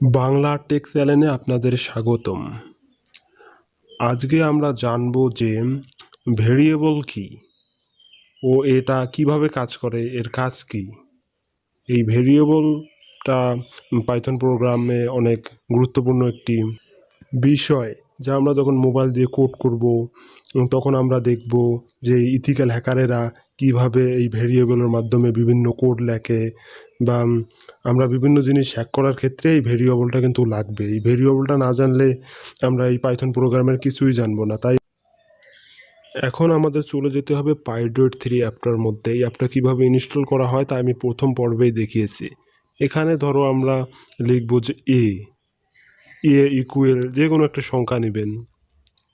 Bangla take চ্যানেলে আপনাদের স্বাগতম। আজকে আমরা জানব যে ভেরিয়েবল কি ও এটা কিভাবে কাজ করে, এর কাজ কি। এই ভেরিয়েবলটা পাইথন প্রোগ্রামে অনেক গুরুত্বপূর্ণ একটি বিষয়, যা আমরা যখন মোবাইল দিয়ে কোড করব তখন আমরা দেখব যে ইথিক্যাল হ্যাকারেরা কিভাবে এই ভেরিয়েবলের মাধ্যমে বিভিন্ন কোড লেখে, বা আমরা বিভিন্ন জিনিস হ্যাক করার ক্ষেত্রে এই ভেরিয়েবলটা কিন্তু লাগবে। এই ভেরিয়েবলটা না জানলে আমরা এই পাইথন প্রোগ্রামের কিছুই জানবো না। তাই এখন আমাদের চলে যেতে হবে পাইডট3 অ্যাপটার মধ্যে। এই অ্যাপটা কীভাবে ইনস্টল করা হয় তা আমি প্রথম পর্বেই দেখিয়েছি। এখানে ধরো আমরা লিখবো যে এ ইকুয়েল যে কোনো একটা সংখ্যা নেবেন।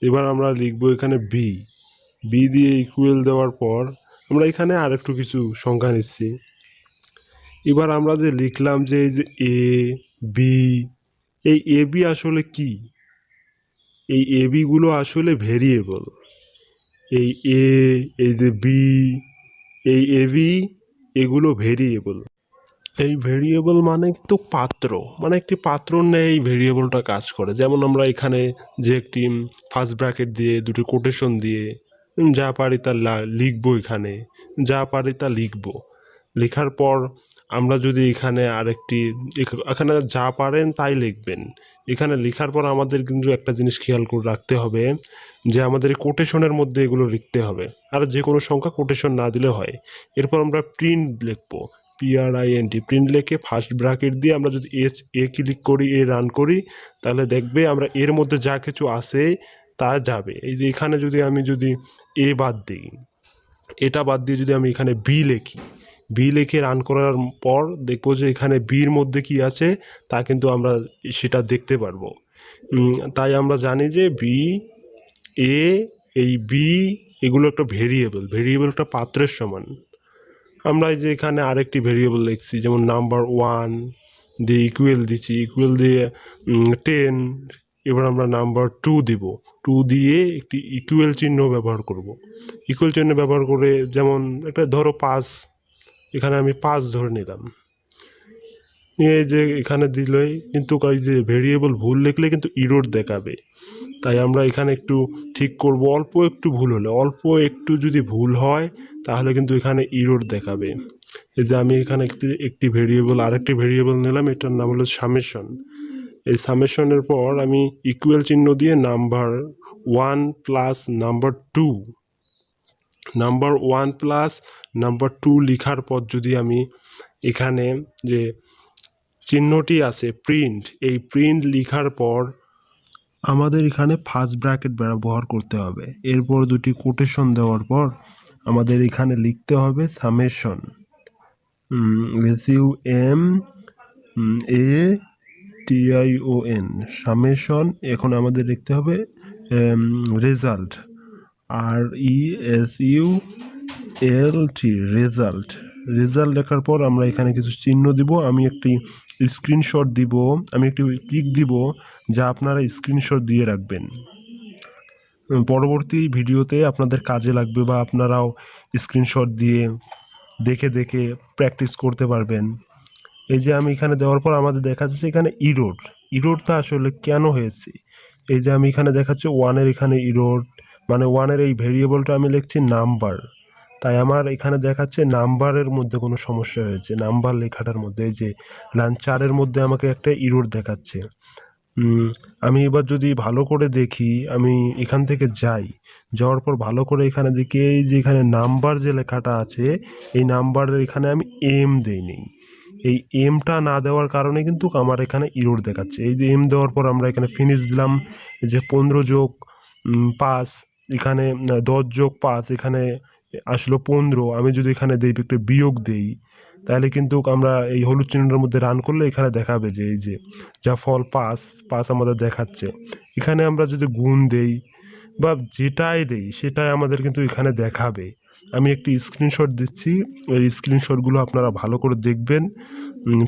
এবার আমরা লিখবো এখানে বি দিয়ে ইকুয়েল দেওয়ার পর আমরা এখানে আর একটু কিছু সংখ্যা নিচ্ছি। এবার আমরা যে লিখলাম যে এই যে এ বি, এই এ বি আসলে কি? এই এ বিগুলো আসলে ভেরিয়েবল। এই এ, এই যে বি, এই এ বি, এগুলো ভেরিয়েবল। এই ভেরিয়েবল মানে কিন্তু পাত্র, মানে একটি পাত্র নেই এই ভেরিয়েবলটা কাজ করে। যেমন আমরা এখানে যে একটি ফার্স্ট ব্র্যাকেট দিয়ে দুটি কোটেশন দিয়ে যা পারি তা লিখবো, এখানে যা পারি তা লিখবো। লেখার পর আমরা যদি এখানে আরেকটি, এখানে যা পারেন তাই লিখবেন। এখানে লেখার পর আমাদের কিন্তু একটা জিনিস খেয়াল করে রাখতে হবে যে আমাদের এই কোটেশনের মধ্যে এগুলো লিখতে হবে, আর যে কোনো সংখ্যা কোটেশন না দিলে হয়। এরপর আমরা প্রিন্ট লিখবো, PRINT, প্রিন্ট লিখে ফার্স্ট ব্র্যাকেট দিয়ে আমরা যদি এ ক্লিক করি, এ রান করি, তাহলে দেখবে আমরা এর মধ্যে যা কিছু আছে তা যাবে। এই যে এখানে যদি এ বাদ দিই, এটা বাদ দিয়ে যদি আমি এখানে বি লিখে রান করার পর দেখবো যে এখানে বির মধ্যে কি আছে তা কিন্তু আমরা সেটা দেখতে পারবো। তাই আমরা জানি যে বি, এ, এই বি, এগুলো একটা ভেরিয়েবল একটা পাত্রের সমান। আমরা এই যে এখানে আরেকটি ভেরিয়েবল লিখছি, যেমন নাম্বার 1 দিয়ে ইকুয়েল দিচ্ছি, ইকুয়েল দিয়ে 10। এবার আমরা নাম্বার 2 দিব, 2 দিয়ে একটি ইকুয়েল চিহ্ন ব্যবহার করব। ইকুয়েল চিহ্ন ব্যবহার করে, যেমন একটা ধরো 5, এখানে আমি 5 ধরে নিলাম। নিয়ে যে এখানে দিলেই কিন্তু এই যে ভেরিয়েবল ভুল লিখলে কিন্তু ইরর দেখাবে। তাই আমরা এখানে একটু ঠিক করব, অল্প একটু ভুল হলে, অল্প একটু যদি ভুল হয় তাহলে কিন্তু এখানে ইরর দেখাবে। এই যে আমি এখানে একটি ভেরিয়েবল, আরেকটি ভেরিয়েবল নিলাম, এটার নাম হলো সামেশন। এই সামেশনের পর আমি ইকুয়াল চিহ্ন দিয়ে number 1 plus number 2, number 1 plus number 2 লেখার পর যদি আমি এখানে যে চিহ্নটি আছে প্রিন্ট, এই প্রিন্ট লেখার পর আমাদের এখানে ফার্স্ট ব্র্যাকেট ব্যবহার করতে হবে। এরপর দুটি কোটেশন দেওয়ার পর আমাদের এখানে লিখতে হবে সামেশন, SUM ATION, সামেশন। এখন আমাদের লিখতে হবে রেজাল্ট, RESULT, রেজাল্ট। রেজাল্ট লেখার পর আমরা এখানে কিছু চিহ্ন দিব। আমি একটি স্ক্রিনশট দিব, আমি একটি পিক দিব, যা আপনারা স্ক্রিনশট দিয়ে রাখবেন। পরবর্তী ভিডিওতে আপনাদের কাজে লাগবে, বা আপনারাও স্ক্রিনশট দিয়ে দেখে দেখে প্র্যাকটিস করতে পারবেন। এই যে আমি এখানে দেওয়ার পর আমাদের দেখা যাচ্ছে এখানে ইরোডটা আসলে কেন হয়েছে। এই যে আমি এখানে দেখাচ্ছি 1-এর এখানে ইরোড, মানে 1-এর এই ভেরিয়েবলটা আমি লিখছি নাম্বার, তাই আমার এখানে দেখাচ্ছে নাম্বারের মধ্যে কোনো সমস্যা হয়েছে, নাম্বার লেখাটার মধ্যে। এই যে লাইন 4-এর মধ্যে আমাকে একটা ইরোড দেখাচ্ছে। আমি এবার যদি ভালো করে দেখি, আমি এখান থেকে যাওয়ার পর ভালো করে এখানে দেখি, এই যে এখানে নাম্বার যে লেখাটা আছে, এই নাম্বারের এখানে আমি এম দেইনি। এই এমটা না দেওয়ার কারণে কিন্তু আমার এখানে ইরোড দেখাচ্ছে। এই যে এম দেওয়ার পর আমরা এখানে ফিনিশ দিলাম, এই যে 15 যোগ 5, এখানে 10 যোগ 5, এখানে আসলো 15। আমি যদি এখানে দিই একটু বিয়োগ দেই, তাহলে কিন্তু আমরা এই হলুদ চিহ্নটার মধ্যে রান করলে এখানে দেখাবে যে এই যে যা ফল 5 আমাদের দেখাচ্ছে। এখানে আমরা যদি গুণ দেই বা যেটাই দেই সেটাই আমাদের কিন্তু এখানে দেখাবে। আমি একটি স্ক্রিনশট দিচ্ছি, এই স্ক্রিনশটগুলো আপনারা ভালো করে দেখবেন।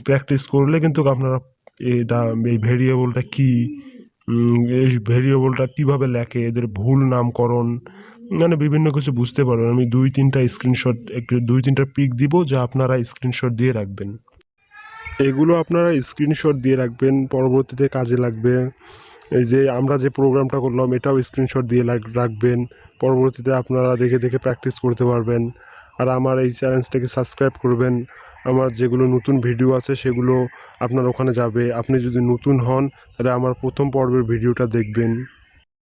প্র্যাকটিস করলে কিন্তু আপনারা এই ভেরিয়েবলটা কি, এই ভেরিয়েবলটা কীভাবে লেখে, এদের ভুল নামকরণ, মানে বিভিন্ন কিছু বুঝতে পারবেন। আমি 2-3টা স্ক্রিনশট, একটু 2-3টা পিক দিব, যা আপনারা স্ক্রিনশট দিয়ে রাখবেন। এগুলো আপনারা স্ক্রিনশট দিয়ে রাখবেন, পরবর্তীতে কাজে লাগবে। এই যে আমরা যে প্রোগ্রামটা করলাম এটাও স্ক্রিনশট দিয়ে রাখবেন, পরবর্তীতে আপনারা দেখে দেখে প্র্যাকটিস করতে পারবেন। আর আমার এই চ্যানেলটাকে সাবস্ক্রাইব করবেন। আমার যেগুলো নতুন ভিডিও আছে সেগুলো আপনার ওখানে যাবে। আপনি যদি নতুন হন তাহলে আমার প্রথম পর্বের ভিডিওটা দেখবেন।